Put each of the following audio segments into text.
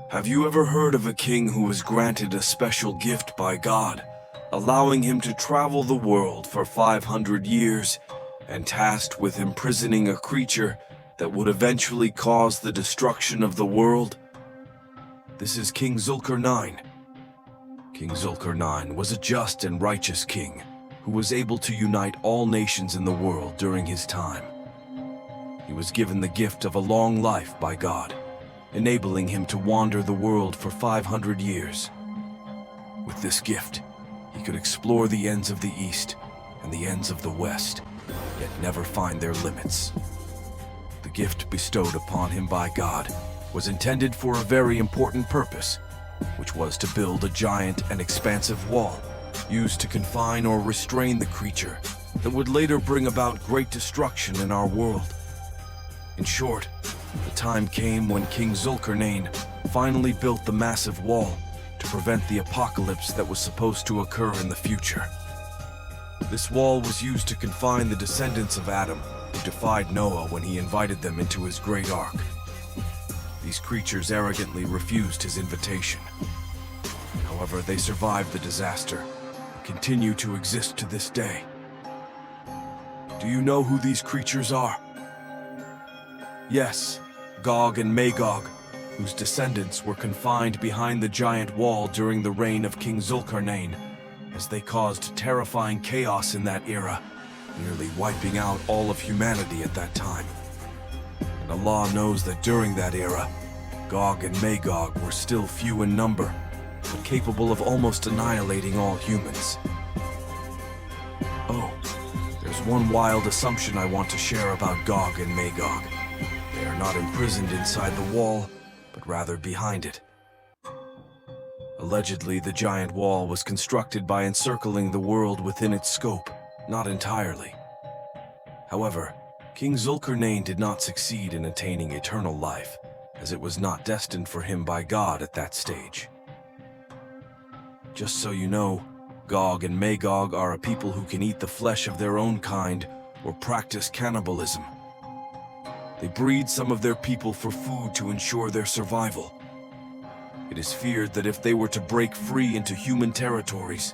Have you ever heard of a king who was granted a special gift by God, allowing him to travel the world for 500 years and tasked with imprisoning a creature that would eventually cause the destruction of the world? This is King Zulkarnain. King Zulkarnain was a just and righteous king who was able to unite all nations in the world during his time. He was given the gift of a long life by God, enabling him to wander the world for 500 years. With this gift, he could explore the ends of the East and the ends of the West, yet never find their limits. The gift bestowed upon him by God was intended for a very important purpose, which was to build a giant and expansive wall used to confine or restrain the creature that would later bring about great destruction in our world. In short, the time came when King Zulkarnain finally built the massive wall to prevent the apocalypse that was supposed to occur in the future. This wall was used to confine the descendants of Adam who defied Noah when he invited them into his great ark. These creatures arrogantly refused his invitation. However, they survived the disaster and continue to exist to this day. Do you know who these creatures are? Yes, Gog and Magog, whose descendants were confined behind the giant wall during the reign of King Zulkarnain, as they caused terrifying chaos in that era, nearly wiping out all of humanity at that time. And Allah knows that during that era, Gog and Magog were still few in number, but capable of almost annihilating all humans. Oh, there's one wild assumption I want to share about Gog and Magog. They are not imprisoned inside the wall, but rather behind it. Allegedly, the giant wall was constructed by encircling the world within its scope, not entirely. However, King Zulkarnain did not succeed in attaining eternal life, as it was not destined for him by God at that stage. Just so you know, Gog and Magog are a people who can eat the flesh of their own kind or practice cannibalism. They breed some of their people for food to ensure their survival. It is feared that if they were to break free into human territories,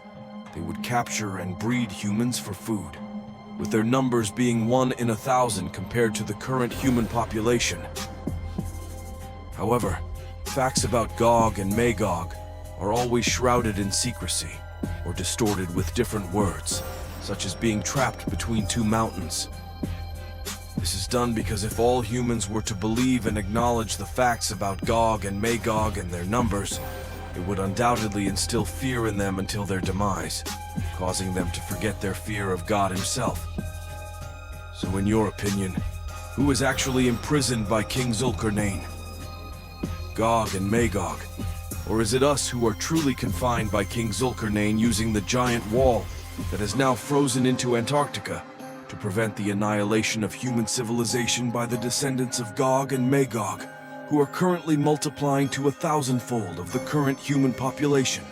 they would capture and breed humans for food, with their numbers being 1 in 1,000 compared to the current human population. However, facts about Gog and Magog are always shrouded in secrecy or distorted with different words, such as being trapped between two mountains. This is done because if all humans were to believe and acknowledge the facts about Gog and Magog and their numbers, it would undoubtedly instill fear in them until their demise, causing them to forget their fear of God himself. So in your opinion, who is actually imprisoned by King Zulkarnain? Gog and Magog? Or is it us who are truly confined by King Zulkarnain using the giant wall that is now frozen into Antarctica to prevent the annihilation of human civilization by the descendants of Gog and Magog, who are currently multiplying to 1,000-fold of the current human population?